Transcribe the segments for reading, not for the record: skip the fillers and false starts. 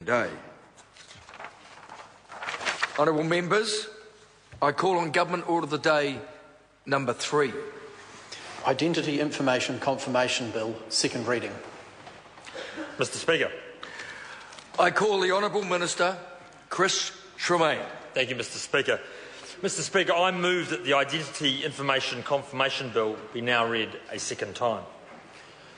Day. Honourable Members, I call on Government Order of the Day number 3. Identity Information Confirmation Bill, second reading. Mr Speaker. I call the Honourable Minister, Chris Tremaine. Thank you, Mr Speaker. Mr Speaker, I move that the Identity Information Confirmation Bill be now read a second time.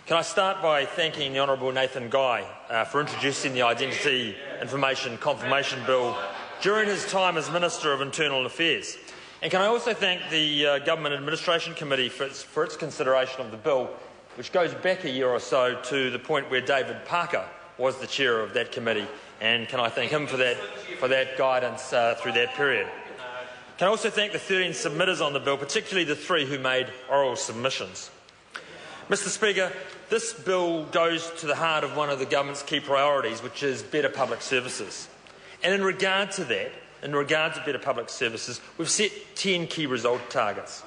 Can I start by thanking the Honourable Nathan Guy for introducing the Identity Information Confirmation Bill during his time as Minister of Internal Affairs. And can I also thank the Government Administration Committee for its consideration of the bill, which goes back a year or so to the point where David Parker was the chair of that committee, and can I thank him for that guidance through that period. Can I also thank the 13 submitters on the bill, particularly the 3 who made oral submissions. Mr Speaker, this bill goes to the heart of one of the government's key priorities, which is better public services. And in regard to better public services, we've set 10 key result targets.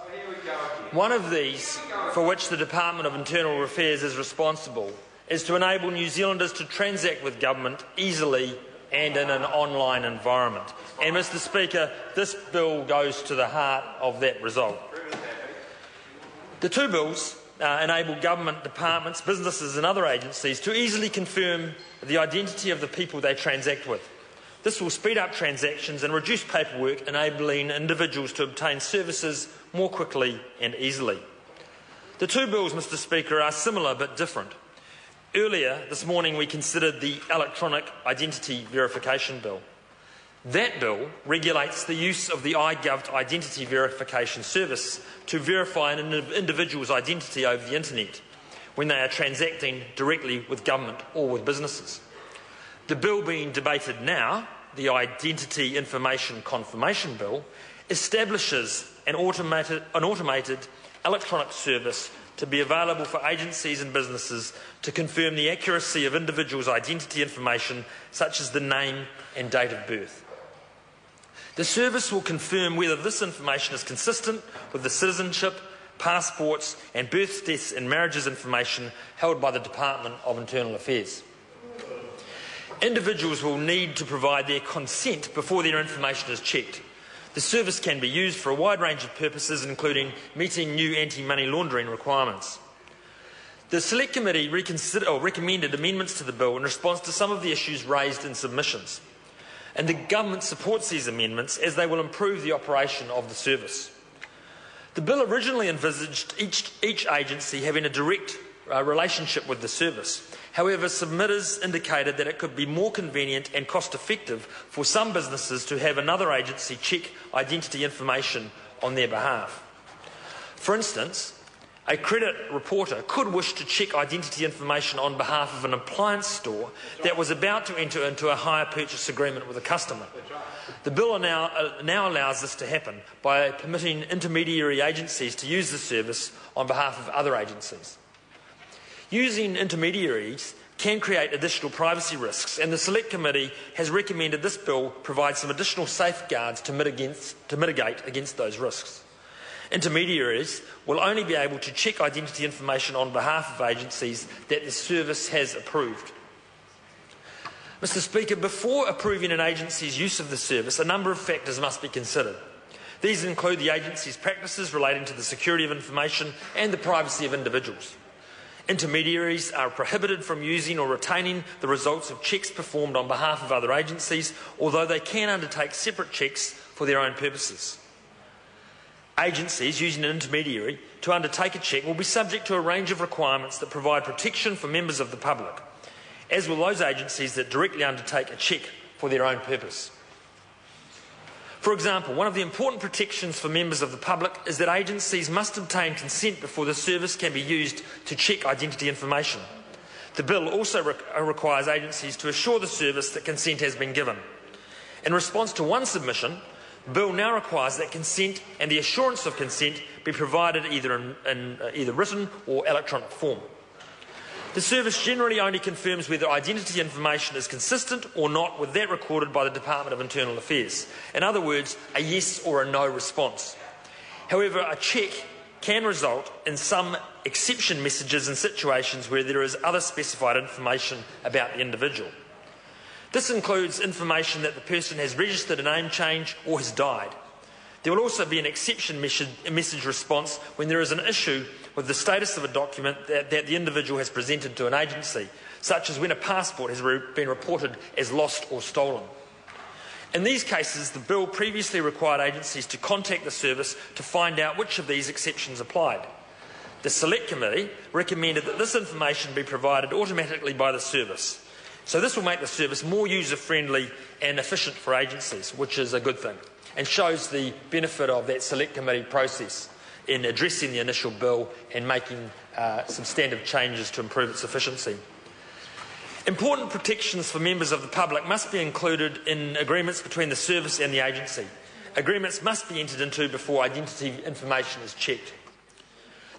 One of these, for which the Department of Internal Affairs is responsible, is to enable New Zealanders to transact with government easily and in an online environment. And Mr Speaker, this bill goes to the heart of that result. The 2 bills enable government departments, businesses and other agencies to easily confirm the identity of the people they transact with. This will speed up transactions and reduce paperwork, enabling individuals to obtain services more quickly and easily. The 2 bills, Mr Speaker, are similar but different. Earlier this morning we considered the Electronic Identity Verification Bill. That bill regulates the use of the iGov Identity Verification Service to verify an individual's identity over the internet when they are transacting directly with government or with businesses. The bill being debated now, the Identity Information Confirmation Bill, establishes an automated electronic service to be available for agencies and businesses to confirm the accuracy of individuals' identity information, such as the name and date of birth. The service will confirm whether this information is consistent with the citizenship, passports and births, deaths and marriages information held by the Department of Internal Affairs. Individuals will need to provide their consent before their information is checked. The service can be used for a wide range of purposes, including meeting new anti-money laundering requirements. The Select Committee recommended amendments to the bill in response to some of the issues raised in submissions, and the Government supports these amendments as they will improve the operation of the service. The bill originally envisaged each agency having a direct relationship with the service. However, submitters indicated that it could be more convenient and cost-effective for some businesses to have another agency check identity information on their behalf. For instance, a credit reporter could wish to check identity information on behalf of an appliance store that was about to enter into a hire purchase agreement with a customer. The bill now allows this to happen by permitting intermediary agencies to use the service on behalf of other agencies. Using intermediaries can create additional privacy risks, and the Select Committee has recommended this bill provide some additional safeguards to mitigate against those risks. Intermediaries will only be able to check identity information on behalf of agencies that the service has approved. Mr Speaker, before approving an agency's use of the service, a number of factors must be considered. These include the agency's practices relating to the security of information and the privacy of individuals. Intermediaries are prohibited from using or retaining the results of checks performed on behalf of other agencies, although they can undertake separate checks for their own purposes. Agencies using an intermediary to undertake a check will be subject to a range of requirements that provide protection for members of the public, as will those agencies that directly undertake a check for their own purpose. For example, one of the important protections for members of the public is that agencies must obtain consent before the service can be used to check identity information. The bill also requires agencies to assure the service that consent has been given. In response to one submission, the bill now requires that consent and the assurance of consent be provided either in written or electronic form. The service generally only confirms whether identity information is consistent or not with that recorded by the Department of Internal Affairs. In other words, a yes or a no response. However, a check can result in some exception messages in situations where there is other specified information about the individual. This includes information that the person has registered a name change or has died. There will also be an exception message response when there is an issue with the status of a document that the individual has presented to an agency, such as when a passport has been reported as lost or stolen. In these cases, the bill previously required agencies to contact the service to find out which of these exceptions applied. The Select Committee recommended that this information be provided automatically by the service. So this will make the service more user-friendly and efficient for agencies, which is a good thing, and shows the benefit of that Select Committee process in addressing the initial bill and making substantive changes to improve its efficiency. Important protections for members of the public must be included in agreements between the service and the agency. Agreements must be entered into before identity information is checked.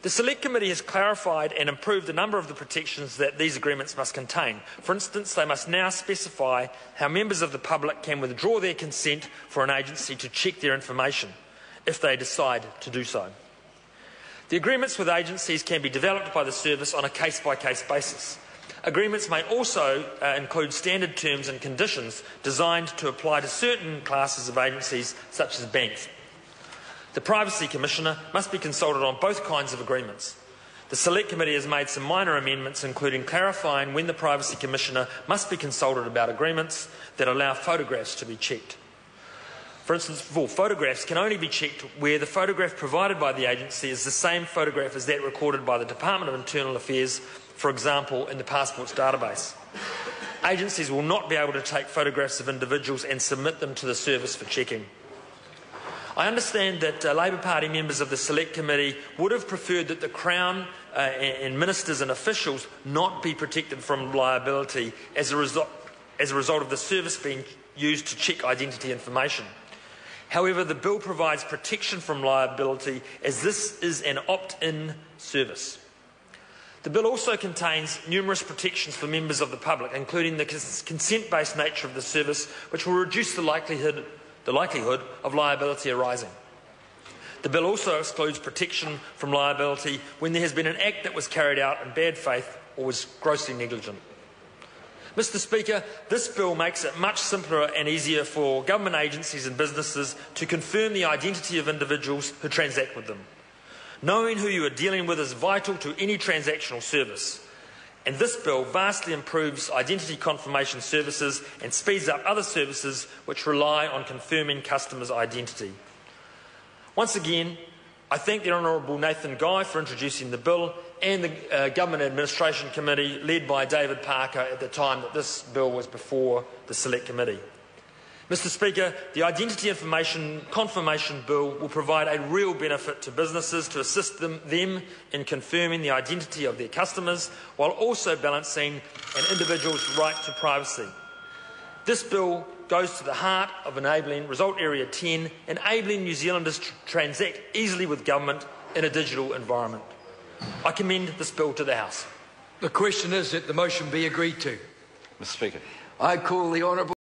The Select Committee has clarified and improved a number of the protections that these agreements must contain. For instance, they must now specify how members of the public can withdraw their consent for an agency to check their information, if they decide to do so. The agreements with agencies can be developed by the service on a case-by-case basis. Agreements may also include standard terms and conditions designed to apply to certain classes of agencies, such as banks. The Privacy Commissioner must be consulted on both kinds of agreements. The Select Committee has made some minor amendments, including clarifying when the Privacy Commissioner must be consulted about agreements that allow photographs to be checked. For instance, photographs can only be checked where the photograph provided by the agency is the same photograph as that recorded by the Department of Internal Affairs, for example, in the passports database. Agencies will not be able to take photographs of individuals and submit them to the service for checking. I understand that Labor Party members of the Select Committee would have preferred that the Crown and ministers and officials not be protected from liability as a result of the service being used to check identity information. However, the bill provides protection from liability as this is an opt-in service. The bill also contains numerous protections for members of the public, including the consent-based nature of the service, which will reduce the likelihood of liability arising. The bill also excludes protection from liability when there has been an act that was carried out in bad faith or was grossly negligent. Mr. Speaker, this bill makes it much simpler and easier for government agencies and businesses to confirm the identity of individuals who transact with them. Knowing who you are dealing with is vital to any transactional service, and this bill vastly improves identity confirmation services and speeds up other services which rely on confirming customers' identity. Once again, I thank the Honourable Nathan Guy for introducing the bill and the Government Administration Committee led by David Parker at the time that this bill was before the Select Committee. Mr. Speaker, the Identity Information Confirmation Bill will provide a real benefit to businesses to assist them in confirming the identity of their customers while also balancing an individual's right to privacy. This bill goes to the heart of enabling Result Area 10, enabling New Zealanders to transact easily with government in a digital environment. I commend this bill to the House. The question is that the motion be agreed to. Mr. Speaker. I call the Honourable